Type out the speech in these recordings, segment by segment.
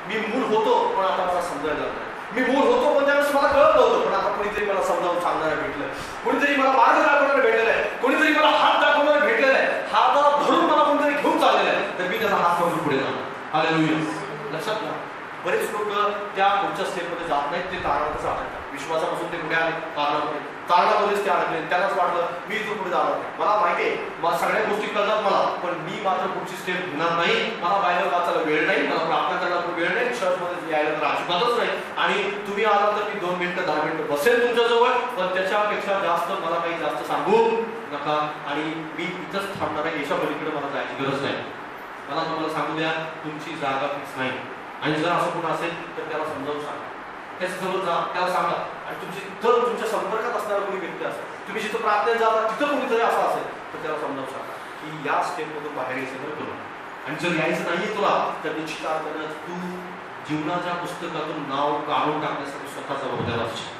मी मूल होतो पण आता मला समजायला लागलं. मी मूल होतो पण त्यावेळेस मला कळत नव्हतं, पण आता कोणीतरी मला समजावून सांगणारं भेटलं, कोणीतरी मला मार्ग दाखवणारं भेटलेलं आहे, कोणीतरी मला हात दाखवणारं भेटलेलं आहे, हाताला धरून मला कोणतरी घेऊन चाललेलं आहे, तर मी त्याचा हात पकडून पुढे जाणार. हालेलुया. लक्षात घ्या, बरेच लोक त्या पुढच्या स्टेपमध्ये जात नाहीत, ते तारणातच अडकतात. विश्वासापासून ते कुठे आले? तारणामध्येच ते अडकले. त्यांनाच वाटलं मी इथून पुढे जाणार नाही. मला माहिती आहे, मला सगळ्या गोष्टी कळतात मला, पण मी मात्र पुढची स्टेप घेणार नाही. मला बायबल वाचायला वेळ नाही, मला प्रार्थना करायला वेळ नाही, चर्चमध्ये यायला तर अजिबातच नाही. आणि तुम्ही आला तर मी 2 मिनिटं 10 मिनिटं बसेल तुमच्याजवळ, पण त्याच्यापेक्षा जास्त मला काही जास्त सांगू नका. आणि मी इथंच थांबणार आहे, याच्या पलीकडे मला जायची गरज नाही. मला तुम्हाला सांगू द्या, तुमची जागा फिक्स नाही. आणि जर असं कोण असेल तर त्याला समजावून सांगा, त्याच्याजवळ जा, त्याला सांगा. आणि जर तुमच्या संपर्कात असणारा कोणी व्यक्ती असेल, तुम्ही जिथं प्रार्थनेत जाता तिथं कोणीतरी असं असेल, तर त्याला समजावून सांगा की या स्टेपमधून बाहेर यायचं तर करू. आणि जर यायचं नाहीये तुला, तर निश्चित अर्थानं तू जीवनाच्या पुस्तकातून नाव काढून टाकण्यासाठी स्वतःचा बदल असतो.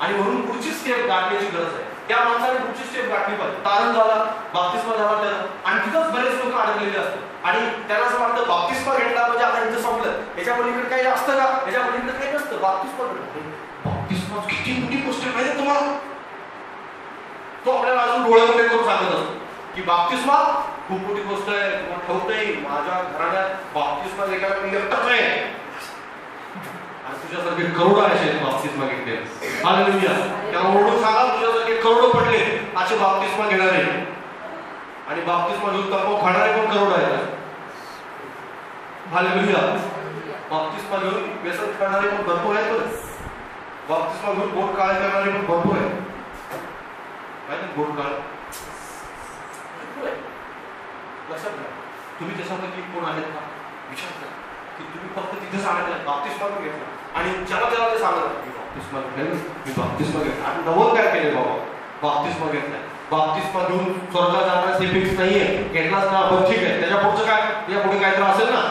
आणि म्हणून पुढची स्टेप गाठण्याची गरज आहे. त्या माणसाने पुढची स्टेप गाठली पाहिजे. तारण झाला, बाप्तिस्मा झाला त्याला, आणि तिथंच बरेच लोक अडकलेले असतात. आणि त्याला असं वाटतं बाप्तिस्मा घेतला म्हणजे आता इथं संपलं, याच्या पलीकडे काही असतं का? याच्या पलीकडे काही नसतं. बाप्तिस्मा बाप्तिस्मा किती मोठी गोष्ट आहे माहिती तुम्हाला. तो आपल्याला अजून डोळ्यामध्ये करून सांगत असतो की बाप्तिस्मा खूप मोठी गोष्ट आहे, तुम्हाला ठेवत नाही, माझ्या घराण्यात बाप्तिस्मा घेतल्यावर मी एकटाच नाही, आणि तुझ्यासारखे करोडो असे बाप्तिस्मा घेतले. हालेलुया. त्याला ओरडून सांगा, तुझ्यासारखे करोडो पडले असे बाप्तिस्मा घेणारे, आणि बाप्तिस्मा घेऊन तंबाखू खाणारे पण करोड आहेत. हालेलुया. बाप्तिस्मा घेऊन व्यसन करणारे पण भरपूर आहेत. पण बाप्तिस्मा घेऊन बोट काळे करणारे पण भरपूर आहेत. काय बोट काळ लक्षात घ्या. तुम्ही त्याच्यापैकी कोण आहेत का? विचार करा की तुम्ही फक्त तिथे सांगितलं बाप्तिस्मा घेतला, आणि ज्याला त्याला ते सांगत मी बाप्तिस्मा घेतला, मी बाप्तिस्मा घेतला. आणि नवल काय केले बाबा? बाप्तिस्मा घेतलाय. बाप्तिस्मा घेऊन स्वर्गात जाण्यास हे फिक्स नाहीये, घेतलाच ना आपण ठीक आहे. त्याच्या पुढचं काय? या पुढे काहीतरी असेल ना,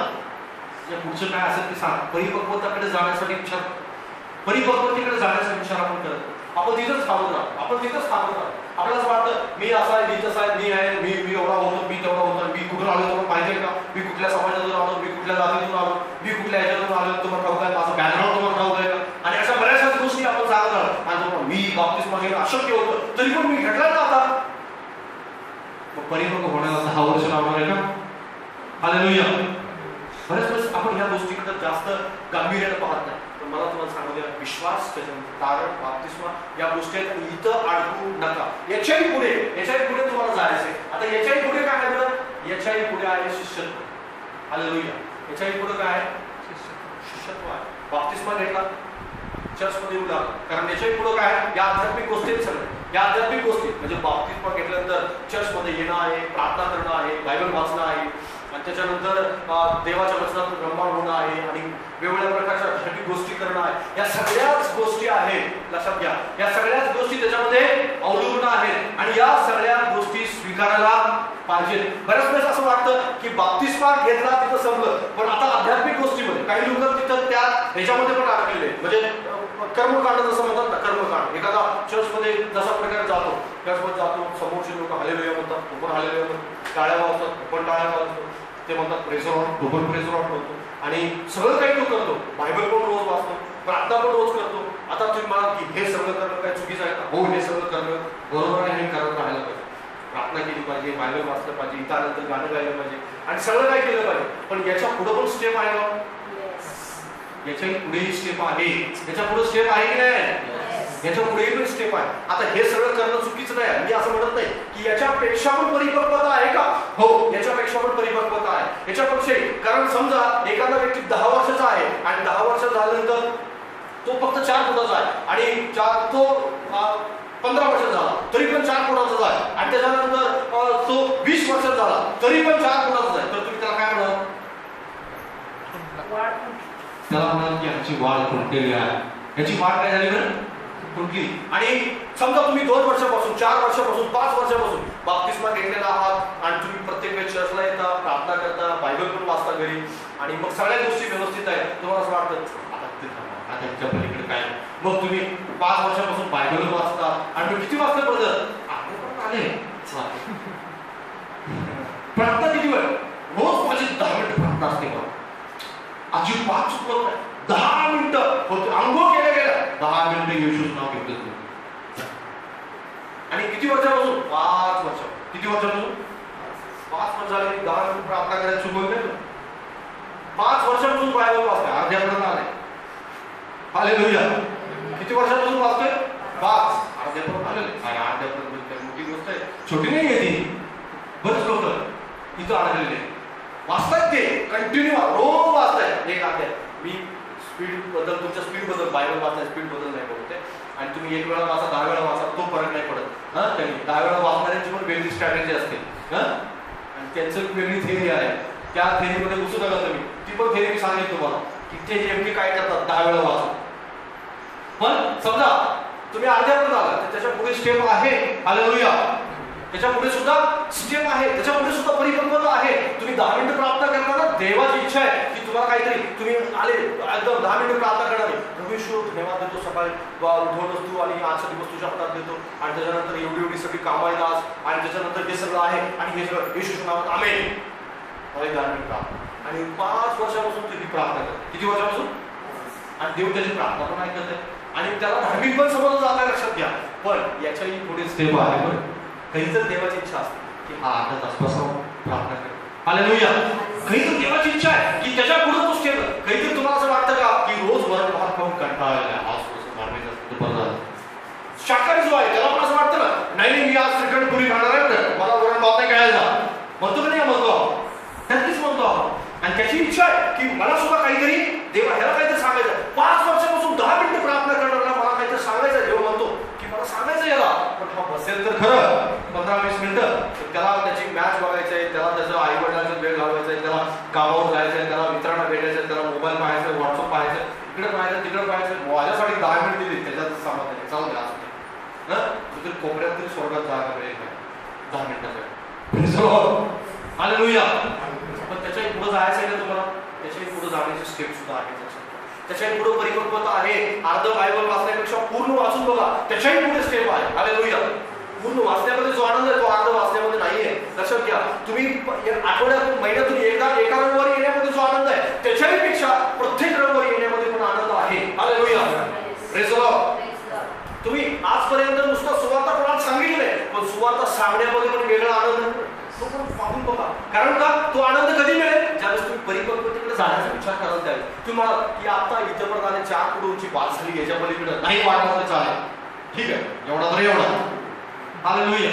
या पुढचं काय असेल ते सांग. परिपक्वताकडे जाण्यासाठी विचार, परिपक्वतेकडे जाण्याचा विचार आपण करत, आपण तिथंच थांबत राहतो, आपण तिथंच थांबत राहतो. आपल्याला असं वाटतं मी असा आहे, मी तसा आहे, मी आहे, मी एवढा होतो, मी तेवढा होतो. मी कुठून आलो तुम्हाला माहिती आहे का? मी कुठल्या समाजातून आलो, मी कुठल्या जातीतून आलो, मी कुठल्या ह्याच्यातून आलो तुम्हाला ठाऊक आहे, माझं बॅकग्राऊंड तुम्हाला ठाऊक आहे का? आणि अशा बऱ्याचशा गोष्टी आपण सांगत राहतो. आणि मी बाप्तिस्मा घेणं अशक्य होतं, तरी पण मी घेतला ना आता. मग परिपक्व होण्याला 10 वर्ष लागणार आहे का? हालेलुया. बऱ्याच वेळेस आपण ह्या गोष्टीकडे जास्त गांभीर्याने पाहत नाही. पण मला तुम्हाला सांगू द्या, विश्वास, तारण, बाप्तिस्मा या गोष्टी इथं अडकू नका. याच्याही पुढे तुम्हाला जायचंय. आता याच्याही पुढे काय आहे बरं? याच्याही पुढे आहे शिष्यत्व. हालेलुया. याच्याही पुढे काय आहे? शिष्यत्व आहे. बाप्तिस्मा घेतला, चर्चमध्ये येऊ लागला, कारण याच्याही पुढे काय आहे? या आध्यात्मिक गोष्टी सगळं, या आध्यात्मिक गोष्टी म्हणजे बाप्तिस्मा घेतल्यानंतर चर्चमध्ये येणं आहे, प्रार्थना करणं आहे, बायबल वाचणं आहे, आणि त्याच्यानंतर देवाच्या वचनातून ब्रह्मांड होणं आहे, आणि वेगवेगळ्या प्रकारच्या आध्यात्मिक गोष्टी करणं आहे. या सगळ्याच गोष्टी आहेत. लक्षात घ्या, या सगळ्याच गोष्टी त्याच्यामध्ये अवलंबून आहेत, आणि या सगळ्या गोष्टी स्वीकारायला पाहिजेत. बऱ्याच वेळेस असं वाटतं की बाप्तिस्मा घेतला तिथं संपलं, पण आता आध्यात्मिक गोष्टीमध्ये काही लोक तिथं त्या ह्याच्यामध्ये पण अडकलेले, म्हणजे कर्मकांड जसं म्हणतात ना, कर्मकांड. एखादा चर्चमध्ये जसा प्रकारे जातो, चर्चमध्ये जातो, समोरचे लोक हालेलुया म्हणतात, तो पण हालेलुया म्हणतात, टाळ्या वाजतात, तो पण टाळ्या वाजतो, ते म्हणतात प्रेझ लॉर्ड, तो पण प्रेझ लॉर्ड म्हणतो, आणि सगळं काही तो करतो. बायबल पण रोज वाचतो, प्रार्थना पण रोज करतो. आता तुम्ही म्हणा की हे सगळं करणं काय चुकीचं आहे का? हो, हे सगळं करणं बरोबर आहे, हे करत राहायला पाहिजे. प्रार्थना केली पाहिजे, बायबल वाचलं पाहिजे, इतर नंतर गाणं गायलं पाहिजे, आणि सगळं काय केलं पाहिजे. पण याच्या पुढे पण स्टेप आहे ना, याच्याही पुढेही स्टेप आहे. याच्या पुढे स्टेप आहे की नाही? याच्या पुढेही पण स्टेप आहे. आता हे सगळं करणं चुकीचं नाही, मी असं म्हणत नाही की याच्यापेक्षा पण परिपक्वता आहे का? हो, याच्यापेक्षा पण परिपक्वता आहे, याच्यापेक्षा. कारण समजा एखादा व्यक्ती 10 वर्षाचा आहे, आणि 10 वर्ष झाल्यानंतर तो फक्त 4 फुटाचा आहे, आणि तो 15 वर्षाचा झाला तरी पण 4 फुटाचा आहे, आणि त्याच्यानंतर तो 20 वर्षाचा झाला तरी पण 4 फुटाचा आहे, तर तुम्ही त्याला काय म्हणाल? त्याला म्हणाल की ह्याची वाढ खुंटलेली आहे, ह्याची वाढ काय झाली बरं? खुंटली. आणि समजा तुम्ही 2 वर्षापासून, 4 वर्षापासून, 5 वर्षापासून बाप्तिस्मा घेतलेला आहात, आणि तुम्ही प्रत्येक वेळेस चर्चला येता, प्रार्थना करता, बायबल पण वाचता घरी, आणि मग सगळ्या गोष्टी व्यवस्थित आहेत, तुम्हाला असं वाटतं आता ह्याच्या पलीकडे काय? मग तुम्ही 5 वर्षापासून बायबल वाचता, आणि किती वाचता पडतं? आले प्रार्थना किती वेळ? रोज माझी 10 मिनिटं प्रार्थना असते. अजिबात चुकवत नाही. 10 मिनिटं फक्त अंघोळ केल्या गेल्या 10 मिनिटं येशूचं नाव घेतलं. आणि किती वर्षापासून? 5 वर्ष. किती वर्षापासून? 5 वर्ष झाले. 10 मिनिट प्रार्थना करायला चुकवत नाही. 5 वर्षापासून बायबल वाचतोय. अर्ध्यापर्यंत आले. हालेलुया. किती वर्षापासून वाचतोय? 5. अर्ध्यापर्यंत आलेले. आणि अर्ध्यापर्यंत मोठी गोष्ट आहे, छोटी नाही आहे ती. बरेच लोक इथं अडकलेले वाचतायत, ते कंटिन्यू रोज वाचतायत एक अध्याय. मी स्पीड बद्दल, तुमच्या स्पीड बद्दल, बायबल वाचताय स्पीड बद्दल नाही बोलते. आणि तुम्ही 1 वेळा वाचा, 10 वेळा वाचा, तो फरक नाही पडत. त्यांनी 10 वेळा वाचणाऱ्यांची पण वेगळी स्ट्रॅटेजी असते. आणि त्यांचं वेगळी थेअरी आहे. त्या थेअरीमध्ये घुसू नका तुम्ही. ती पण थेअरी मी सांगेन तुम्हाला की ते नेमके काय करतात 10 वेळा वाचून. पण समजा तुम्ही अर्ध्यापर्यंत आला तर त्याच्या पुढे स्टेप आहे. हालेलुया. त्याच्या पुढे सुद्धा स्टेप आहे, त्याच्या पुढे सुद्धा परिपक्वता आहे. तुम्ही 10 मिनिटं प्रार्थना करताना देवाची इच्छा आहे की तुम्हाला काहीतरी, तुम्ही आले एकदम 10 मिनिटं प्रार्थना करणार नाही. प्रभू धन्यवाद देतो, सकाळी उठवतोस तू आणि आजचा दिवस तुझ्या हातात देतो. आणि त्याच्यानंतर एवढी एवढी सगळी कामं आहेत आज, आणि त्याच्यानंतर हे सगळं आहे आणि हे सगळं येशूच्या नावात आमेन. 10 मिनिटं प्रार्थना. आणि 5 वर्षापासून तुम्ही प्रार्थना करता. किती वर्षापासून? आणि देव त्याची प्रार्थना पण ऐकत आहे. आणि त्याला धार्मिक पण समजलं जात आहे, लक्षात घ्या. पण याच्याही पुढे स्टेप आहे. पण काही तर देवाची इच्छा असते की हा अर्धा तास बसावं प्रार्थना कर. हालेलुया. काही तर देवाची इच्छा आहे की त्याच्या पुढे तो स्टेप. काहीतरी तुम्हाला असं वाटतं का की रोज वरण भात खाऊन कंटाळा आला, आज थोडंसं मारण्याचं शाकाहारी जो आहे त्याला पण असं वाटतं ना, नाही मी आज श्रीखंड पुरी खाणार आहे, मला वरण भात नाही खायचा म्हणतो का नाही? म्हणतो, नक्कीच म्हणतो आपण. आणि त्याची इच्छा आहे की मला सुद्धा काहीतरी देवा ह्याला काहीतरी सांगायचं. 5 वर्षापासून 10 मिनिटं प्रार्थना करणारा मला काहीतरी सांगायचं. देव म्हणतो की मला सांगायचं याला, पण हा बसेल तर खरं 15-20 मिनिटं. त्याला त्याची मॅच बघायची आहे, त्याला त्याचं आई वडिलांचा वेळ घालवायचा आहे, त्याला कामावर जायचं आहे, त्याला मित्रांना भेटायचं आहे, त्याला मोबाईल पाहायचा, व्हॉट्सअप पाहायचं, इकडे पाहायचं तिकडे पाहायचं. माझ्यासाठी 10 मिनिट दिली त्याच्यात समाधान आहे. चालू द्या असं तरी कोपऱ्यात तरी स्वर्गात जागा मिळेल 10 मिनिटासाठी. हालेलुया. पण त्याच्याही पुढे जायचं आहे ना तुम्हाला, त्याच्याही पुढे जाण्याचे स्टेप सुद्धा आहेत. त्याच्याही पुढे परिपक्वता आहे. अर्ध बायबल वाचण्यापेक्षा पूर्ण वाचून बघा, त्याच्याही पुढे स्टेप आहे. हालेलुया. पूर्ण वाचण्यामध्ये जो आनंद आहे तो अर्ध वाचण्यामध्ये नाहीये. लक्षात घ्या. तुम्ही आठवड्यातून, महिन्यातून एका रविवारी येण्यामध्ये जो आनंद आहे त्याच्याही पेक्षा प्रत्येक रविवारी येण्यामध्ये पण आनंद आहे. हालेलुया. Praise the Lord. तुम्ही आजपर्यंत नुसतं सुवार्ता कोणाला सांगितलंय, पण सुवार्ता सांगण्यामध्ये पण वेगळा आनंद तो पण पाहून बघा. कारण का तो आनंद कधी मिळेल? ज्यावेळेस तुम्ही परिपक्वतेकडे जाण्याचा विचार कराल त्यावेळेस. तुम्ही मला की आता इथं पण आले 4 फुटांची बात झाली, याच्या पलीकडे नाही वाढणार चालेल, ठीक आहे, एवढा तर एवढा. हालेलुया.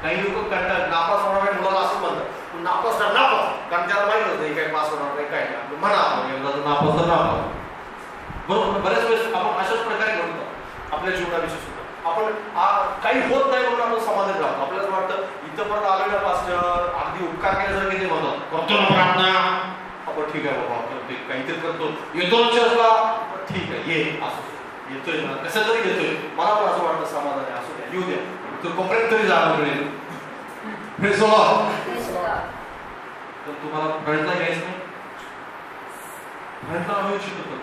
काही लोक कंटाळ नापास होणार मुलाला असं म्हणतात, नापास तर नापास, कारण त्याला माहित होतं काही पास होणार नाही काय नाही. म्हणा एकदा नापास तर नापास. बरोबर. बऱ्याच वेळेस आपण अशाच प्रकारे म्हणतो आपल्या जीवनाविषयी सुद्धा. आपण काही होत नाही म्हणून आपण समाधान राहतो. आपल्याला वाटतं इथं पण आलो ना पास्टर, अगदी उपकार केल्यासारखे ते म्हणतात, करतो ना प्रार्थना, आपण ठीक आहे बाबा काहीतरी करतो, येतो ना चर्चला, ठीक आहे ये, असं येतोय ना, कसं तरी येतोय. मला पण असं वाटतं समाधान आहे, असं द्या, येऊ द्या, तो कोपऱ्यात तरी जागा मिळेल. पण तुम्हाला फ्रंटला घ्यायचं नाही, फ्रंटला आणू इच्छितो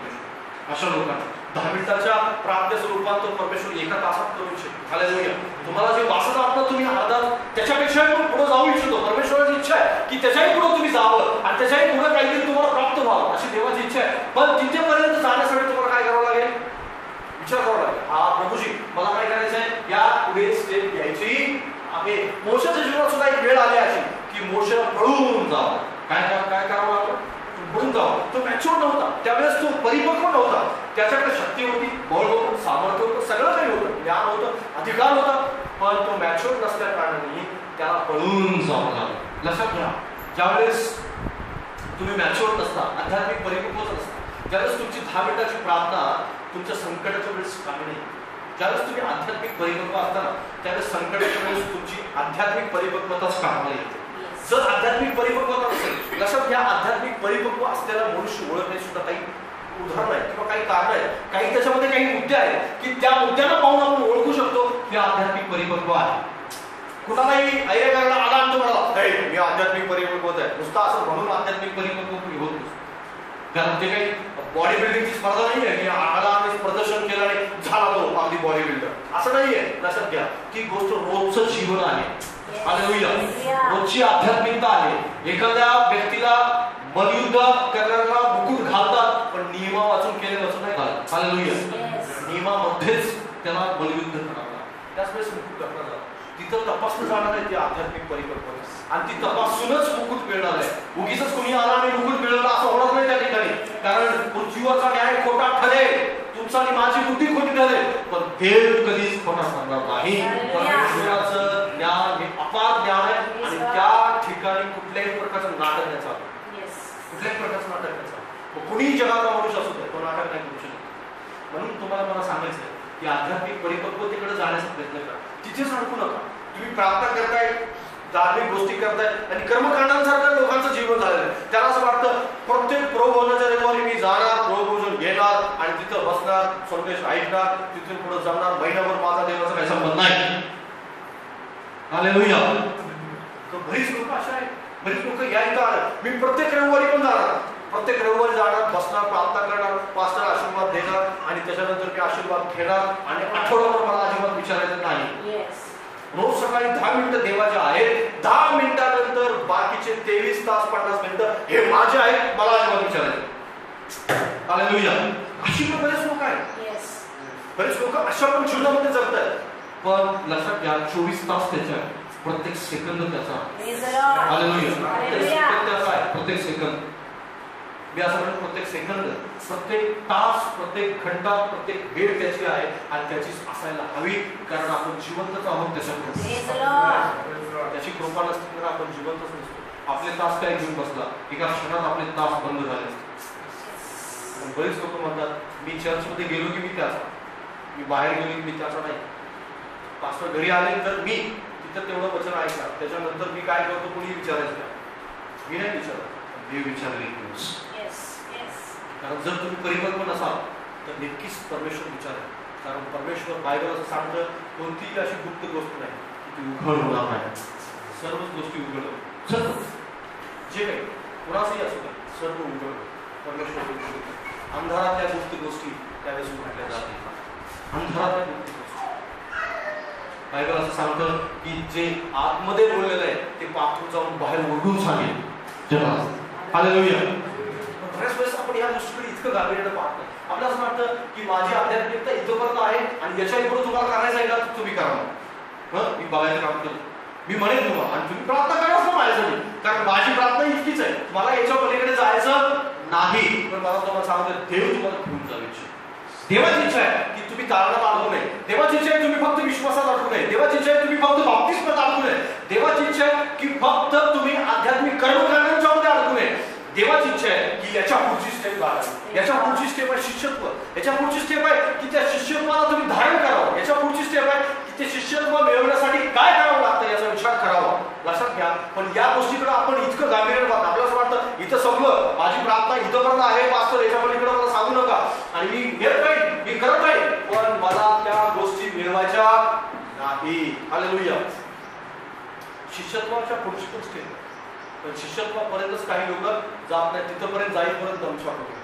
अशा लोकांना 10 मिनिटाच्या प्रार्थनेचं रूपांतर परमेश्वर एका तासात करू इच्छितो. हालेलुया. तुम्हाला जे वाचत आहात ना तुम्ही अर्धा, त्याच्यापेक्षा पण पुढे जाऊ इच्छितो. परमेश्वराची इच्छा आहे की त्याच्याही पुढे तुम्ही जावं आणि त्याच्याही पुढे काहीतरी तुम्हाला प्राप्त व्हावं, अशी देवाची इच्छा आहे. पण तिथेपर्यंत जाण्यासाठी तुम्हाला काय करावं लागेल? विचार करावा लागेल. हा प्रभूजी मला काय करायचं आहे, या पुढे स्टेप घ्यायची आहे. मोशेच्या जीवनात सुद्धा एक वेळ आली अशी की मोशेला पळून जावं. काय करावं लागलं? पळून जावं. तो मॅच्युअर नव्हता, त्यावेळेस तो परिपक्व नव्हता. त्याच्याकडे शक्ती होती, बळ होतं, सामर्थ्य होतं, सगळं काही होतं, ज्ञान होतं, अधिकार होता, पण तो मॅच्युअर नसल्या कारणाने त्याला पळून जावं लागलं. लक्षात घ्या. ज्यावेळेस तुम्ही मॅच्युअर नसता, आध्यात्मिक परिपक्वच नसता, ज्यावेळेस तुमची 10 मिनिटाची प्रार्थना तुमच्या संकटाच्या वेळेस कामी नाही. ज्यावेळेस तुम्ही आध्यात्मिक परिपक्व असताना त्यावेळेस संकटाच्या वेळेस तुमची आध्यात्मिक परिपक्वताच कामाला येते. जर आध्यात्मिक परिपक्वता नसेल, लक्षात घ्या, आध्यात्मिक परिपक्व असलेला मनुष्य ओळखणे सुद्धा काही उदाहरण आहे किंवा काही कारण आहे, काही त्याच्यामध्ये काही मुद्दे आहेत की त्या मुद्द्यांना पाहून आपण ओळखू शकतो की आध्यात्मिक परिपक्व आहे. कुणालाही ऐर्या करायला आला आणि तो म्हणाला मी आध्यात्मिक परिपक्व आहे, नुसतं असं म्हणून आध्यात्मिक परिपक्व होत नसतो. कारण ते काही बॉडी बिल्डिंगची स्पर्धा नाही आहे की आला आणि प्रदर्शन केलं आणि झाला तो अगदी बॉडी बिल्डर, असं नाहीये. लक्षात घ्या, ती गोष्ट रोजचं जीवन आहे. हालेलुया. रोजची आध्यात्मिकता आहे. एखाद्या व्यक्तीला मलयुद्ध करणाऱ्याला मुकुट घालतात, पण नियमा वाचून केले असं नाही घालत. हालेलुया. नियमामध्येच त्याला मलयुद्ध करावं. त्याच वेळेस मुकुट घातला जातो. तिथं तपासलं जाणार आहे ती आध्यात्मिक परिकल्पना, आणि ती तपासूनच मुकुट मिळणार आहे. उगीच कोणी आला आणि मुकुट मिळवला असं होणार नाही त्या ठिकाणी. कारण पृथ्वीवरचा न्याय खोटा ठरेल, तुमचा आणि माझी बुद्धी खोटी ठरेल, पण देव कधीच खोटा सांगणार नाही. परमेश्वराचं ज्ञान हे अपार ज्ञान आहे, आणि त्या ठिकाणी कुठल्याही प्रकारचं नाटक नाही चालत. कुठल्याही प्रकारचं नाटक नाही चालत. कुणीही जगाचा मनुष्य असू दे, तो नाटक नाही करू शकत. म्हणून तुम्हाला मला सांगायचं आहे की आध्यात्मिक परिपक्वतेकडे जाण्याचा प्रयत्न करा. तिथेच अडकू नका. तुम्ही प्रार्थना करताय, धार्मिक गोष्टी करताय, आणि कर्मकांडांसारखं लोकांचं जीवन झालेलं आहे. त्याला असं वाटतं प्रत्येक प्रभोजनाच्या रविवारी मी जाणार, प्रभोजन घेणार आणि तिथं बसणार, संदेश ऐकणार, तिथून पुढे जाणार, महिनाभर माझा देवाचा काही संबंध नाही. हालेलुया. बरीच लोक अशा आहेत, बरीच लोक या इथं आलं, मी प्रत्येक रविवारी पण जाणार, प्रत्येक रविवारी जाणार, बसणार, प्रार्थना करणार, पास्टर आशीर्वाद देणार, आणि त्याच्यानंतर मी आशीर्वाद घेणार, आणि आठवड्याभर मला अजिबात विचारायचं नाही. रोज सकाळी 10 मिनिटं देवाचे आहेत, 10 मिनिटानंतर बाकीचे 23 तास 50 मिनिटं हे माझे आहेत, मला अजिबात विचारायचं. हालेलुया. अशी बरेच लोक आहेत, बरेच लोक अशा पण जीवनामध्ये जगतात. पण लक्षात घ्या, 24 तास त्याच्या, प्रत्येक सेकंद त्याचा. हालेलुया. प्रत्येक सेकंद. मी असं म्हणतो, प्रत्येक सेकंद, प्रत्येक तास, प्रत्येक घंटा, प्रत्येक वेळ त्याची आहे, आणि त्याची असायला हवी. कारण आपण जिवंतच आहोत त्याच्याकडे. त्याची कृपा नसते तर आपण जिवंतच नसतो. आपले तास काय घेऊन बसला, एका क्षणात आपले तास बंद झाले. बरेच लोक म्हणतात, मी चर्चमध्ये गेलो की मी त्याचा, मी बाहेर गेलो की मी त्याचा नाही. पास्टर घरी आले तर मी तिथं तेवढं वचन ऐकणार, त्याच्यानंतर मी काय करतो कोणी विचारायचं नाही. मी नाही विचारत, देव विचारले. कारण जर तुम्ही परिपक्व नसाल तर नक्कीच परमेश्वर विचारेल. कारण परमेश्वर बायबल असं सांगतं, कोणतीही अशी गुप्त गोष्ट नाही की ती उघड होणार नाही. सर्वच गोष्टी उघड, सर्व जे काही कुणाचंही असू द्या, सर्व उघड परमेश्वर. अंधारातल्या गोष्टी त्यावेळेस उघडल्या जातील. अंधारातल्या गोष्टी बायबल असं सांगतं की जे आतमध्ये बोललेलं आहे ते पाठवून जाऊन बाहेर ओढून सांगेल. हालेलुया. बऱ्याच वेळेस आपण या गोष्टीकडे इतकं गांभीर्यानं पाहतो. आपल्याला असं वाटतं की माझी आध्यात्मिकता इथंपर्यंत आहे, आणि याच्या पुढे तुम्हाला करायचं आहे का तुम्ही करा. मी बघायचं काम करतो, मी म्हणेन तुम्हाला, आणि तुम्ही प्रार्थना कराच ना माझ्यासाठी, कारण माझी प्रार्थना इतकीच आहे, मला याच्या पलीकडे जायचं नाही. पण मला तुम्हाला सांगतो, देव तुम्हाला घेऊन जाऊ इच्छा. देवाची इच्छा आहे की तुम्ही तारणात अडकू नये. देवाची इच्छा आहे तुम्ही फक्त विश्वासात अडकू नये. देवाची इच्छा आहे तुम्ही फक्त बाप्तिस्मात अडकू नये. देवाची इच्छा आहे की फक्त तुम्ही आध्यात्मिक कर्मकांडांच्यामध्ये अडकू नये. देवाची इच्छा आहे की याच्या पुढची स्टेप आहे, याच्या पुढची स्टेप आहे शिष्यत्व, याच्या पुढची स्टेप आहे की त्या शिष्यत्वाला तुम्ही धारण करावं, याच्या पुढची स्टेप आहे की ते शिष्यत्व मिळवण्यासाठी काय करावं लागतं याचा विचार करावा. लक्षात घ्या. पण या गोष्टीकडे आपण इतकं गांभीर्याने पाहतो. आपल्याला असं वाटतं इथं सगळं, माझी प्रार्थना इथंपर्यंत आहे पास्टर, याच्या पलीकडे मला सांगू नका, आणि मी घेत राहील, मी करत राहील, पण मला त्या गोष्टी मिळवायच्या नाही. हालेलुया. शिष्यत्वाच्या पुढची पण स्टेप, पण शिष्यत्वापर्यंतच काही लोक जात नाही. तिथपर्यंत जाईपर्यंत दमछाक होतो.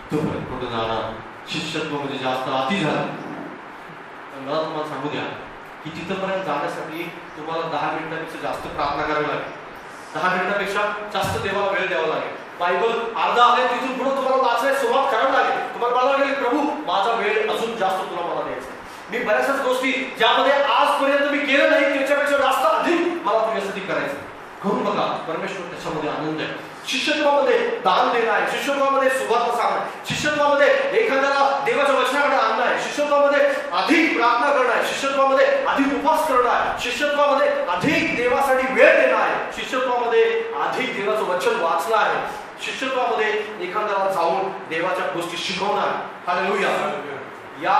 इथपर्यंत कुठे जाणार, शिष्यत्व म्हणजे जास्त अति झालं. मला तुम्हाला सांगू द्या की तिथपर्यंत जाण्यासाठी तुम्हाला 10 मिनिटांपेक्षा जास्त प्रार्थना करावी लागेल. 10 मिनिटांपेक्षा जास्त देवाला वेळ द्यावा लागेल. बायबल अर्धा आहे, तिथून पुढे तुम्हाला वाचायला सुरुवात करावी लागेल. तुम्हाला मला लागेल, प्रभू माझा वेळ अजून जास्त तुला मला द्यायचा. मी बऱ्याचशाच गोष्टी ज्यामध्ये आजपर्यंत मी केलं नाही त्याच्यापेक्षा जास्त अधिक मला तुझ्यासाठी करायचं. करून बघा, परमेश्वर त्याच्यामध्ये आनंद आहे. शिष्यत्वामध्ये दान देणं आहे, शिष्यत्वामध्ये सुवार्ता सांगणं आहे, शिष्यत्वामध्ये एखाद्याला देवाच्या वचनाकडे आणणं आहे, शिष्यत्वामध्ये अधिक प्रार्थना करणं आहे, शिष्यत्वामध्ये अधिक उपवास करणं आहे, शिष्यत्वामध्ये अधिक देवासाठी वेळ देणं आहे, शिष्यत्वामध्ये अधिक देवाचं वचन वाचणं आहे, शिष्यत्वामध्ये एखाद्याला जाऊन देवाच्या गोष्टी शिकवणं आहे. हालेलुया. या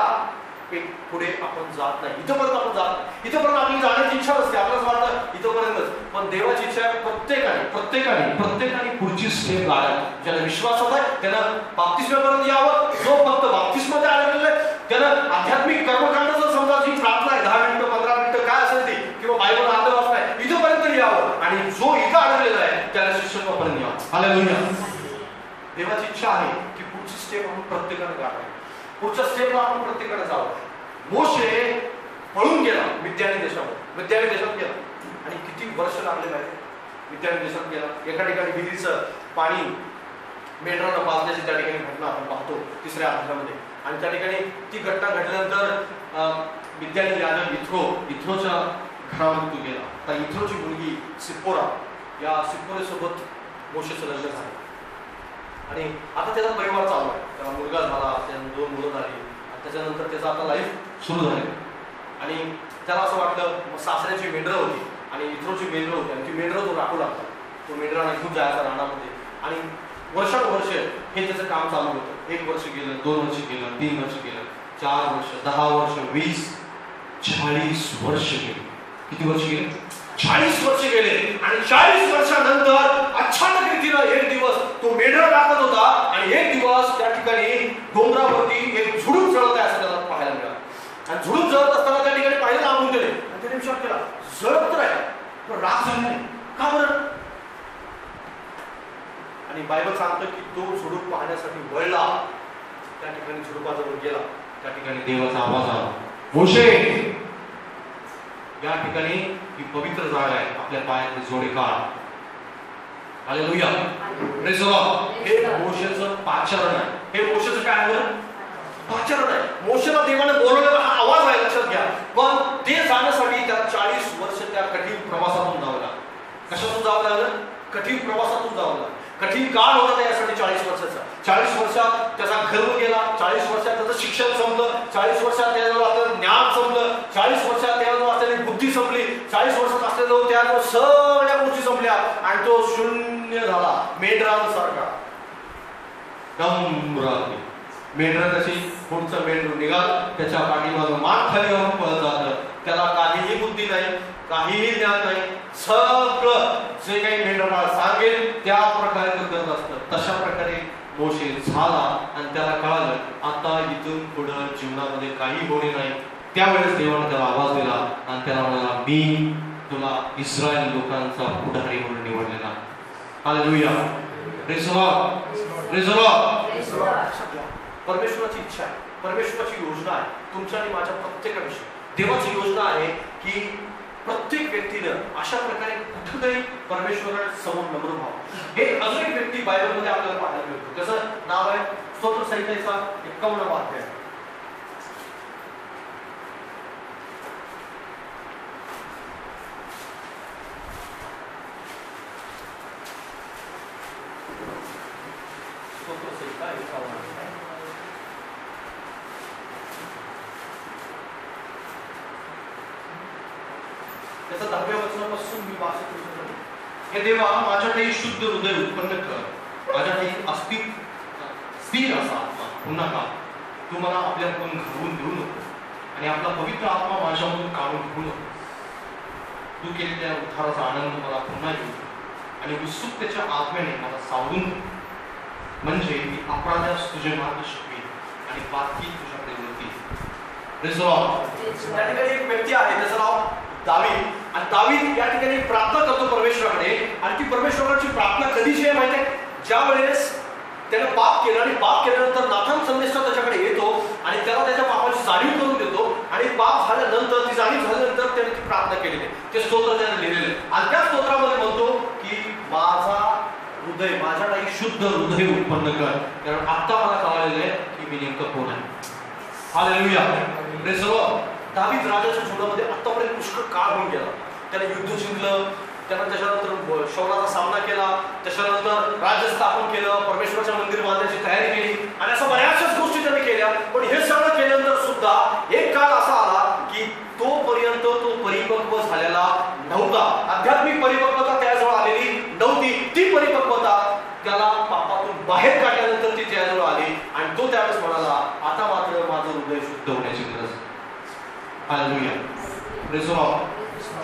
पुढे आपण जात नाही, इथपर्यंत आपण जात नाही. इथपर्यंत आपली जाण्याची इच्छा नसते, आपल्याला वाटतं इथपर्यंतच. पण देवाची इच्छा आहे प्रत्येकाने पुढची स्टेप काढावी. ज्याला विश्वास आहे त्यानं बाप्तिस्मापर्यंत यावं. जो फक्त बाप्तिस्मामध्ये आलेला आहे त्यानं आध्यात्मिक कर्मकांडाचं समजा जी प्रार्थना आहे 10 मिनिटं 15 मिनिटं काय असेल ती, किंवा बायबल अर्ध वाचन आहे, इथपर्यंत यावं. आणि जो इथं आलेला आहे त्याला शिष्यत्वापर्यंत यावं. हालेलुया. देवाची इच्छा आहे की पुढची स्टेप आपण प्रत्येकाने काढावी. पुढच्या स्टेपला आपण प्रत्येकाने जावं. मोशे पळून गेला मिद्यानी देशात गेला, आणि किती वर्ष लागले माहिती. विद्यार्थी देशात गेला. एका ठिकाणी विहिरीचं पाणी मेंढरांना पाजल्याची त्या ठिकाणी घटना आपण पाहतो 3ऱ्या अध्यायामध्ये. आणि त्या ठिकाणी ती घटना घडल्यानंतर विद्यार्थी राजा इथ्रोच्या घरामध्ये तो गेला. आता इथ्रोची मुलगी सिप्पोरा, या सिप्पोरेसोबत मोशेचं लग्न झालं आणि आता त्याचा परिवार चालू आहे. त्याला मुलगा झाला, त्याला 2 मुलं झाली आणि त्याच्यानंतर त्याचं आता लाईफ सुरू झाली. आणि त्याला असं वाटलं सासऱ्याची मेंढरं होती आणि इथ्रोची मेंढरं होती आणि ती मेंढरं तो राखू लागला. तो मेंढरांना घेऊन जायचा रानामध्ये आणि वर्षानुवर्ष हे त्याचं काम चालू होतं. 1 वर्ष गेलं, 2 वर्ष गेलं, 3 वर्ष गेलं, 4 वर्ष, 10 वर्ष, 20, 40 वर्ष गेले. किती वर्ष गेले? 40 वर्ष गेले. आणि 40 वर्षानंतर अचानक रीतीनं एक दिवस तो मेंढरा टाकत होता आणि एक दिवस त्या ठिकाणी डोंगरावरती एक झुडूप जळत आहे असं त्याला पाहायला मिळालं. आणि झुडूप जळत असताना त्या ठिकाणी पाहिलं लांबून गेले आणि त्याने विचार केला जळत तर आहे पण राग झाला नाही का बरं. आणि बायबल सांगतं की तो झुडूप पाहण्यासाठी वळला. त्या ठिकाणी झुडुपाजवळ गेला. त्या ठिकाणी देवाचा आवाज आला, मोशे या ठिकाणी ही पवित्र जागा आहे, आपल्या पायातले जोडे काढ. Hallelujah, praise the Lord. हे मोशेचं पाचारण आहे. हे मोशेचं काय आहे? पाचारण आहे. मोशेला देवाने बोलवलेला हा आवाज आहे, लक्षात घ्या. पण ते जाण्यासाठी त्याला 40 वर्ष त्या कठीण प्रवासातून जावं लागलं. कशातून जावं लागलं? कठीण प्रवासातून जावं लागलं. कठीण काळ होता त्यासाठी 40 वर्षाचा. 40 वर्षात त्याचा गर्व गेला, 40 वर्षात त्याचं शिक्षण संपलं, 40 वर्षात त्याजवळ असलेलं ज्ञान संपलं, 40 वर्षात त्याजवळ असलेली बुद्धी संपली, 40 वर्षात असलेलं त्याजवळ सगळ्या गोष्टी संपल्या आणि तो शून्य झाला, मेंढरांसारखा. मेंढर कशी पुढचं मेंढरू निघाल त्याच्या पाठीमागं मान खाली घालून पळत जातं. त्याला काहीही बुद्धी नाही, काहीही ज्ञान नाही. सगळं जे काही मेंढराला सांगेल त्या प्रकारे तो करत असतं. तशा प्रकारे मोशे झाला आणि त्याला कळालं आता इथून पुढं जीवनामध्ये काही होणे नाही. त्यावेळेस देवाने त्याला आवाज दिला आणि त्याला म्हणाला मी तुला इस्रायल लोकांचा पुढारी म्हणून निवडलेला. Hallelujah, praise the Lord, praise the Lord. परमेश्वराची इच्छा आहे, परमेश्वराची योजना आहे तुमच्या आणि माझ्या प्रत्येकाविषयी. देवाची योजना आहे की प्रत्येक व्यक्तीनं अशा प्रकारे कुठेतरी परमेश्वरासमोर नम्र व्हावं. हे अजून एक व्यक्ती बायबलमध्ये आपल्याला पाहायला मिळतो. त्याचं नाव आहे स्तोत्र संहितेचा 51वा अध्याय. स्तोत्र संहिता 51. त्याचा 10व्या वचनापासून मी वाचत होतो. हे देवा माझ्याकडे शुद्ध हृदय उत्पन्न कर, माझ्याकडे स्थिर असा आत्मा पुन्हा का. तू मला आपल्याकडून घडवून देऊ नको आणि आपला पवित्र आत्मा माझ्यामधून काढून घेऊ नको. तू केलेल्या उद्धाराचा आनंद मला पुन्हा येऊ आणि उत्सुकतेच्या आत्म्याने मला सावरून म्हणजे मी अपराध्यास तुझे मार्ग शिकवेन आणि बाकी तुझ्याकडे वळतील. Praise the Lord. त्या ठिकाणी एक व्यक्ती आहे त्याचं नाव दावीद. आणि दावीद या ठिकाणी प्रार्थना करतो परमेश्वराकडे. आणि ती परमेश्वराची प्रार्थना कधीची आहे माहिती आहे? ज्या वेळेस त्याने पाप केलं आणि पाप केल्यानंतर नाथान संदेशा त्याच्याकडे येतो आणि त्याला त्याच्या पापाची जाणीव करून देतो. आणि पाप झाल्यानंतर ती जाणीव झाल्यानंतर त्याने ती प्रार्थना केलेली आहे. ते स्तोत्र त्याने लिहिलेले आणि त्या स्तोत्रामध्ये म्हणतो की माझा हृदय माझ्याकडे शुद्ध हृदय उत्पन्न कर. कारण आता मला कळालेलं आहे की मी नेमकं कोण आहे. Hallelujah, praise the Lord. दावीद राजाच्या जीवनामध्ये आतापर्यंत पुष्कळ काळ होऊन गेला. त्याने युद्ध जिंकलं, त्यानं त्याच्यानंतर शौलाचा सामना केला, त्याच्यानंतर राज्य स्थापन केलं, परमेश्वराच्या मंदिर बांधण्याची तयारी केली आणि अशा बऱ्याचशाच गोष्टी त्याने केल्या. पण हे सगळं केल्यानंतर सुद्धा एक काळ असा आला की तोपर्यंत तो परिपक्व झालेला नव्हता. आध्यात्मिक परिपक्वता त्याजवळ आलेली नव्हती. ती परिपक्वता त्याला पापातून बाहेर काढल्यानंतर ती त्याजवळ आली आणि तो त्यावेळेस म्हणाला आता मात्र माझं हृदय शुद्ध होण्याची गरज. Hallelujah, praise the Lord.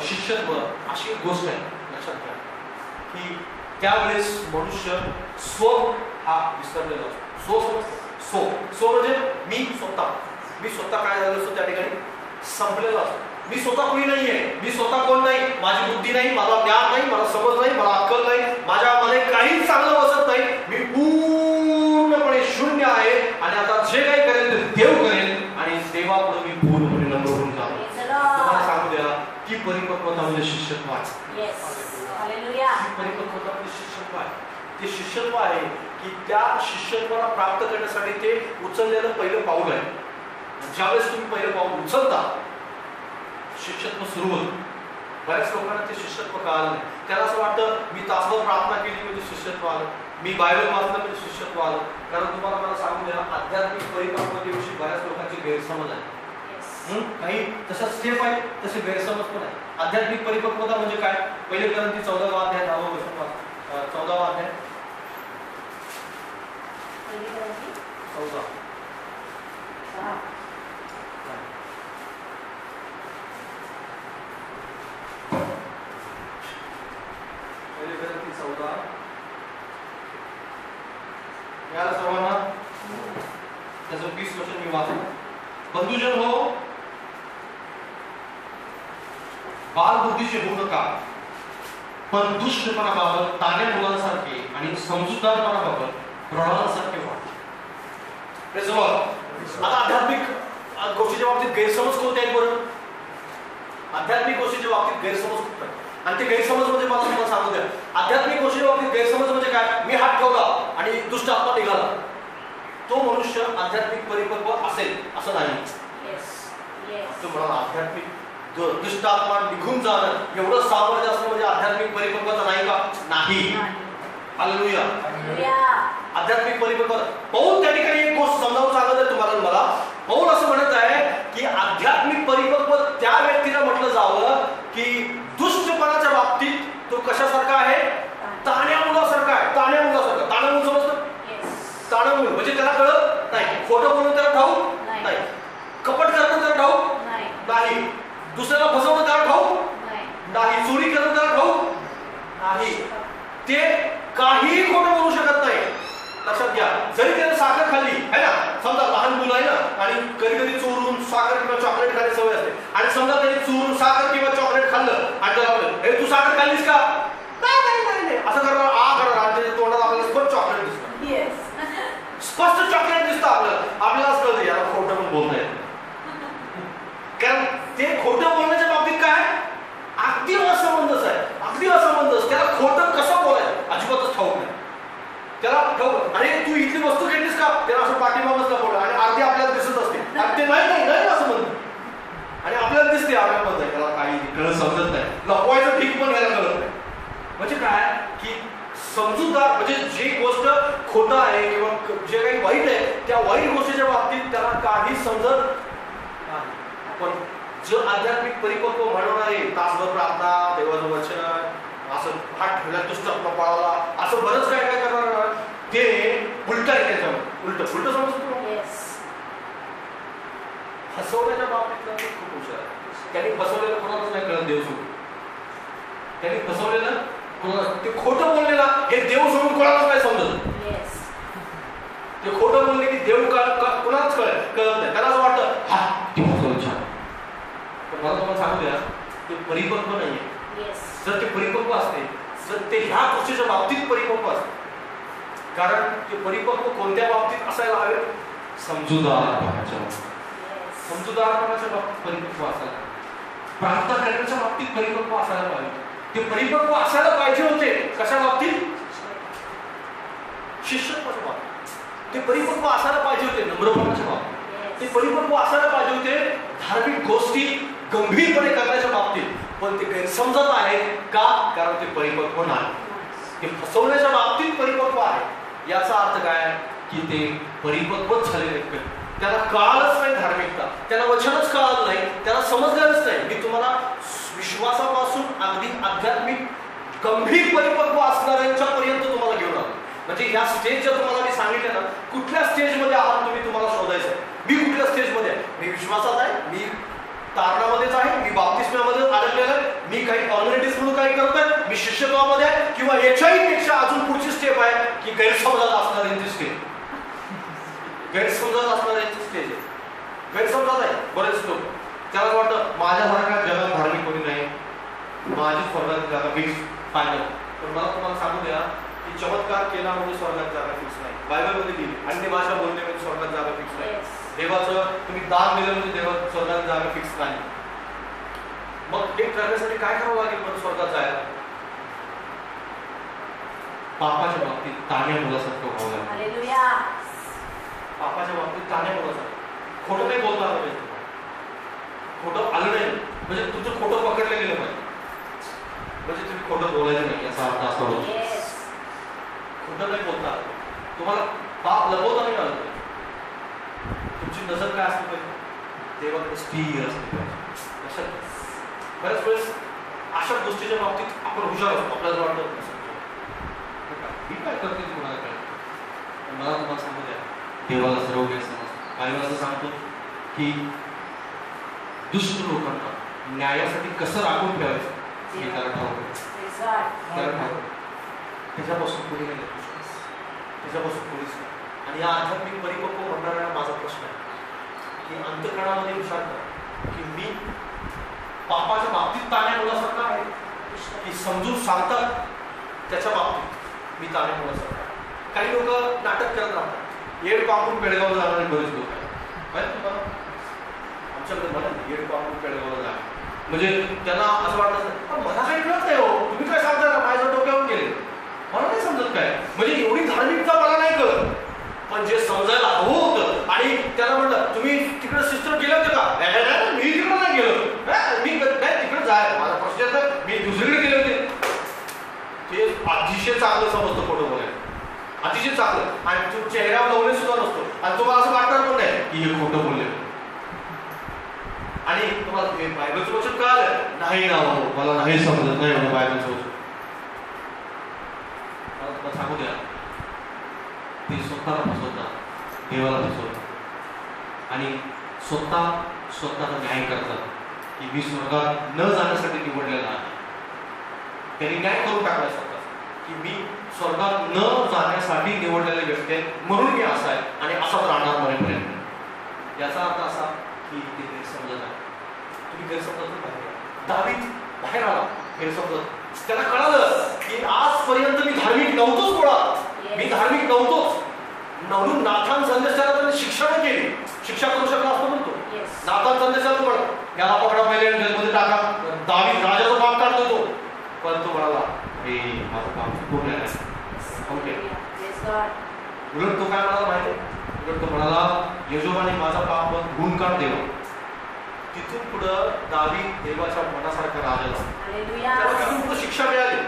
शिष्यत्व अशी एक गोष्ट आहे, लक्षात घ्या की त्यावेळेस मनुष्य स्व हा विसरलेला असतो. स्व म्हणजे मी स्वतः काय झालं असतं त्या ठिकाणी संपलेला असतो. मी स्वतः कोणी नाहीये, मी स्वतः कोण नाही, माझी बुद्धी नाही, मला ज्ञान नाही, मला समज नाही, मला अक्कल नाही, माझ्यामध्ये काहीच चांगलं बसत नाही, मी पूर्णपणे शून्य आहे. आणि आता जे काही करेल ते देव करेल आणि देवापुढे मी पूर्णपणे नम्र होऊन जातो. तुम्हाला सांगू द्या की परिपक्वता म्हणजे शिष्यत्व आहे. ही परिपक्वता आपली शिष्यत्व आहे. ते शिष्यत्व आहे की त्या शिष्यत्वाला प्राप्त करण्यासाठी ते उचललेलं पहिलं पाऊल आहे. ज्यावेळेस तुम्ही पहिलं पाऊल उचलता शिष्यत्व सुरू होतं. बऱ्याच लोकांना ते शिष्यत्व कळालं नाही. त्याला असं वाटतं मी तासभर प्रार्थना केली म्हणजे शिष्यत्व आलं, मी बायबल वाचलं म्हणजे शिष्यत्व आलं. कारण तुम्हाला मला सांगून द्या, आध्यात्मिक परिपक्वतेविषयी बऱ्याच लोकांची गैरसमज आहे. काही तसा स्टेप आहे, तसे गैरसमज पण आहे. आध्यात्मिक परिपक्वता म्हणजे काय? पहिले ग्रंथी 14वा अध्याय 10वा वचन 14वा अध्याय 14 पहिले ग्रंथी 14 याला सर्वांना त्याचं 20 वचन मी वाचतो. बंधुजन हो, बालबुद्धीचे होऊ नका, पण दुष्टपणाबाबत तान्या मुलांसारखे आणि समजूतदारपणाबाबत प्रौढांसारखे व्हा. आता आध्यात्मिक गोष्टीच्या बाबतीत गैरसमज कोणते आहेत बरं? आध्यात्मिक गोष्टीच्या बाबतीत गैरसमज खूप आहेत. आणि ते गैरसमज म्हणजे मला तुम्हाला सांगू द्या, आध्यात्मिक गोष्टीच्या बाबतीत गैरसमज म्हणजे काय? मी हात ठेवला आणि दुष्ट आत्मा निघाला, तो मनुष्य आध्यात्मिक परिपक्व असेल असं नाही. तुम्हाला आध्यात्मिक दुष्ट आत्मा निघून जाणं एवढं सामर्थ्य असणं म्हणजे आध्यात्मिक परिपक्वता नाही का? नाही. हालेलुया. आध्यात्मिक परिपक्वता. पौल त्या ठिकाणी एक गोष्ट समजावून सांगत आहे तुम्हाला मला. पौल असं म्हणत आहे की आध्यात्मिक परिपक्व त्या व्यक्तीला म्हटलं जावं की दुष्टपणाच्या बाबतीत तो कशासारखा आहे? ताण्या मुलासारखा आहे. ताण्या मुलासारखा. ताण्या मुलं समजतं? ताण्या मुलं म्हणजे त्याला कळत नाही, खोटं बोलून त्याला ठाऊक नाही, कपट करणं त्याला ठाऊक नाही, दुसऱ्याला फसवणं त्याला ठाऊक नाही, चोरी करणं त्याला ठाऊक नाही, ते काहीही खोटं बोलू शकत नाही. लक्षात घ्या. जरी त्याने साखर खाल्ली है ना, समजा लहान मुलं आहे ना, आणि कधी कधी चोरून साखर किंवा चॉकलेट खाण्याची सवय असते, आणि समजा त्याने चोरून साखर किंवा चॉकलेट खाल्लं आणि त्याला म्हणलं हे तू साखर खाल्लीस का? नाही असं करणार, करणार, आणि त्याच्या तोंडात आपल्याला स्पष्ट चॉकलेट दिसतं. स्पष्ट चॉकलेट दिसतं आपल्याला असं कळतं याला खोटं पण बोलता येत. कारण ते खोटं बोलण्याच्या बाबतीत काय अगदी असमंजस आहे, अगदी असमंजस. त्याला खोटं कसं बोलायचं अजिबातच ठाऊक नाही. त्याला ठाऊक, अरे तू इथली वस्तू घेतलीस का? त्याला असं पाठीमागच लपवलं आणि अर्धी आपल्याला दिसत असते, आणि ते नाही असं म्हणतो, आणि आपल्याला दिसते आपल्याला म्हणत आहे त्याला काही कळत समजत नाही. लपवायचं ठीक पण याला कळत नाही. म्हणजे काय की समजूतदार म्हणजे जी गोष्ट खोटं आहे किंवा जे काही वाईट आहे त्या वाईट गोष्टीच्या बाबतीत त्याला काही समजत नाही. पण जो आध्यात्मिक परिपक्व म्हणून आहे, तासभर प्रार्थना, देवाचं वचन, असं हात ठेवला, दुष्ट पळाला, असं बरंच काय काय करणार, ते उलट आहे. त्याच्यावर उलट समजतो. फसवण्याच्या बाबतीत खूप हुशार आहे. त्यांनी फसवलेलं कोणालाच नाही कळत देव सोडून. त्यांनी फसवलेलं कोणाला, ते खोटं बोललेला हे देव सोडून कोणालाच नाही समजत. ते खोटं बोलले की देव कोणालाच कळत नाही. त्याला असं वाटतं हा ते फसवलं छान. पण मला तुम्हाला सांगू द्या, ते परिपक्व नाहीये. जर ते परिपक्व असते, जर ते ह्या गोष्टीच्या बाबतीत परिपक्व असते, कारण ते परिपक्व कोणत्या बाबतीत असायला हवे? समजूतदारपणाच्या बाबतीत परिपक्व असायला, प्रार्थना करण्याच्या बाबतीत परिपक्व असायला पाहिजे. ते परिपक्व असायला पाहिजे होते. कशा बाबतीत? शिष्यत्वाच्या बाबतीत ते परिपक्व असायला पाहिजे होते. नम्रपणाच्या बाबतीत ते परिपक्व असायला पाहिजे होते. धार्मिक गोष्टी गंभीरपणे करण्याच्या बाबतीत. पण ते गैरसमजत आहेत का? कारण ते परिपक्व नाही. ते फसवण्याच्या बाबतीत परिपक्व आहे. याचा अर्थ काय की ते परिपक्वच झालेले आहेत. त्याला कळालंच नाही धार्मिकता, त्याला वचनच कळालं नाही, त्याला समजलंच नाही. मी तुम्हाला विश्वासापासून अगदी आध्यात्मिक गंभीर परिपक्व असणाऱ्यांच्या पर्यंत तुम्हाला घेऊन आलो. म्हणजे ह्या स्टेजच्या तुम्हाला मी सांगितलं ना, कुठल्या स्टेजमध्ये आहात तुम्ही, तुम्हाला शोधायचं आहे. मी कुठल्या स्टेजमध्ये आहे? मी विश्वासात आहे, मी तारणामध्येच आहे, मी बाप्तिस्मामध्ये अडकलेलं आहे, मी काही ऑर्गनायझेशन म्हणून काही करतोय, मी शिष्यत्वामध्ये आहे, किंवा याच्याही पेक्षा अजून पुढची स्टेप आहे की गैरसमजात असणाऱ्यांची स्टेज. गैरसमजात असणाऱ्यांची स्टेज आहे. गैरसमजात आहे बरेच लोक. त्याला वाटतं माझ्यासारखा जगात धार्मिक कोणी नाही, माझी स्वर्गात जागा फिक्स फायनल. पण मला तुम्हाला सांगू द्या की चमत्कार केला म्हणजे स्वर्गात जागा फिक्स नाही. बायबलमध्ये लिहिली अन्य भाषा बोलणे म्हणजे स्वर्गात जागा फिक्स नाही. देवाचं तुम्ही दान दिलं म्हणजे देवाचं स्वर्गात जागा फिक्स नाही. मग हे करण्यासाठी काय करावं लागेल पण स्वर्गात जायला? पापाच्या बाबतीत ताण्या मुलासारखं व्हावं लागेल. हालेलुया. पापाच्या बाबतीत ताण्या मुलासारखं खोटं नाही बोलता आलं पाहिजे. खोटं आलं नाही म्हणजे तुमचं खोटं पकडलं गेलं पाहिजे. म्हणजे तुम्ही खोटं बोलायचं नाही याचा अर्थ असा होतो. खोटं नाही बोलता आलं. तुम्हाला पाप लपवता नाही आलं पाहिजे. तुमची नजर काय असली पाहिजे? देवाकडे स्थिर असली पाहिजे. लक्षात बऱ्याच वेळेस अशा गोष्टीच्या बाबतीत आपण हुशार असतो. आपल्याला वाटतं मी काय करते तुम्हाला काय, मला तुम्हाला सांगू द्या, देवाला सर्व काही समजतं. आणि मला असं सांगतो की दुष्ट लोकांना न्यायासाठी कसं राखून ठेवायचं हे त्याला ठाऊक. त्याच्यापासून पुढे नाही जाऊ शकत. त्याच्यापासून पुढेच नाही. आणि या आध्यात्मिक परिपक्व म्हणणाऱ्या माझा प्रश्न आहे की अंतःकरणामध्ये विचार करा की मी पापाच्या बाबतीत ताण्या मुलासारखा आहे की समजून सांगतात त्याच्या बाबतीत मी ताण्या मुलासारखा. काही लोक नाटक करत राहतात. येड पांघरून पेडगावला जाणारे बरेच लोक आहेत माहिती तुम्हाला. आमच्याकडे मला येड पांघरून पेडगावला जाणार म्हणजे त्यांना असं वाटतं मला काही कळत नाही हो, तुम्ही काय सांगता का, माझ्या डोक्यावर गेले, मला नाही समजत काय. म्हणजे एवढी धार्मिकता मला नाही कळत. पण जे समजायला हवं होतं आणि त्याला म्हटलं तुम्ही तिकडे सिस्टर गेले होते का, मी तिकडे नाही गेलो, मी नाही तिकडे जाय, माझा प्रश्न तर मी दुसरीकडे गेले होते. ते अतिशय चांगलं समजतं खोटं बोलायचं, अतिशय चांगलं. आणि तो चेहऱ्यावर लावणे सुद्धा नसतो आणि तुम्हाला असं वाटणार पण नाही की हे खोटं बोलले. आणि तुम्हाला बायबलचं वचन कळालं नाही ना, मला नाही समजत नाही एवढं बायबलचं वचन. मला सांगू द्या, ते स्वतःला फसवतात, देवाला फसवतात आणि स्वतःचा न्याय करतात की मी स्वर्गात न जाण्यासाठी निवडलेला आहे. त्यांनी न्याय करून टाकला स्वतः की मी स्वर्गात न जाण्यासाठी निवडलेले व्यक्ती आहे म्हणून मी असा आहे आणि असाच राहणार मरेपर्यंत. याचा अर्थ असा की ते गैरसमजत आहे. तुम्ही गैरसमजत बाहेर. दावीद बाहेर आला गैरसमजत. त्याला कळालं की आजपर्यंत मी धार्मिक नव्हतोच, मुळात मी धार्मिक नव्हतोच म्हणून नाथान संदेशाला त्यांनी शिक्षा नाही केली. शिक्षा करू शकला असतो म्हणतो नाथान संदेशाला पण याला पकडा पहिले जेलमध्ये टाका. दावीद राजाचं काम काढतो तो, पण तो म्हणाला हे माझं काम पूर्ण आहे. उलट तो काय म्हणाला माहिती, उलट तो म्हणाला यजोबाने माझा पाप गुण काढ देवा. तिथून पुढं दावीद देवाच्या मनासारखा राजा झाला. त्याला तिथून पुढे शिक्षा मिळाली,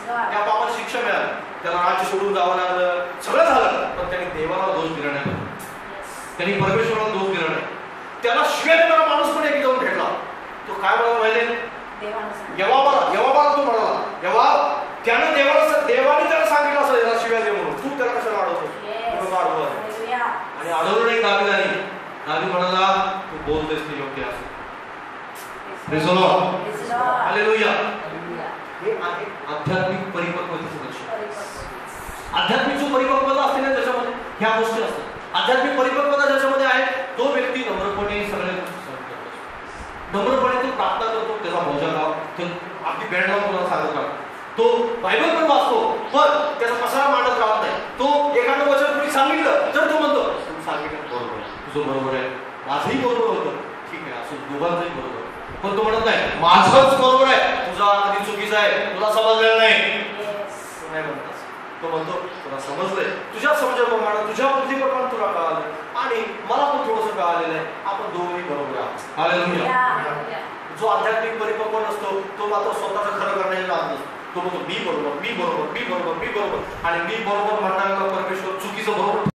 त्या पापाला शिक्षा मिळाली. त्याला राज्य सोडून जावं लागलं, सगळं झालं, पण त्यांनी देवाला दोष दिला नाही, त्यांनी परमेश्वराला दोष दिला नाही. त्याला शिव्या देणारा माणूस पण एक जाऊन भेटला. तो काय म्हणाला माहिती, यहोवाला तो म्हणाला, यहोवा त्यानं देवाने त्याला सांगितलं असं याला शिव्या दे म्हणून, तू त्याला कशाला अडवतो. आणि अडवलं नाही दावीदाने. दावीद म्हणाला तू बोलतेस ते योग्य असं. हालेलुया. हे आहे आध्यात्मिक परिपक्वतेचं लक्षण. आध्यात्मिक जो परिपक्वता असते ना त्याच्यामध्ये ह्या गोष्टी असतात. आध्यात्मिक परिपक्वता ज्याच्यामध्ये आहे तो व्यक्ती नम्रपणे सगळ्या गोष्टी सहन करतो. नम्रपणे तो प्रार्थना करतो, त्याचा भोजन लाव, तो अगदी बँड लावून तुम्हाला सांगत राहतो. तो बायबल पण वाचतो, पण त्याचा पसारा मांडत राहत नाही. तो एखादं वचन तुम्ही सांगितलं तर तो म्हणतो तू सांगितलं बरोबर आहे, तुझं बरोबर आहे, माझंही बरोबर होतं, ठीक आहे असं दोघांचंही बरोबर. पण तो म्हणत नाही माझंच बरोबर आहे, तुझा आधी चुकीचा आहे, तुला समजलेलं नाही. नाही म्हणतात. तो म्हणतो तुला समजलंय, तुझ्या समजेप्रमाणे तुझ्या बुद्धीप्रमाणे तुला कळालं आणि मला पण थोडंसं कळालेलं आहे, आपण दोघंही बरोबर आहोत. हालेलुया. जो आध्यात्मिक परिपक्व नसतो तो मात्र स्वतःचं खरं करण्याची जात नसतो. तो म्हणतो मी बरोबर, मी बरोबर, मी बरोबर, मी बरोबर. आणि मी बरोबर म्हणणारा परमेश्वर चुकीचं बरोबर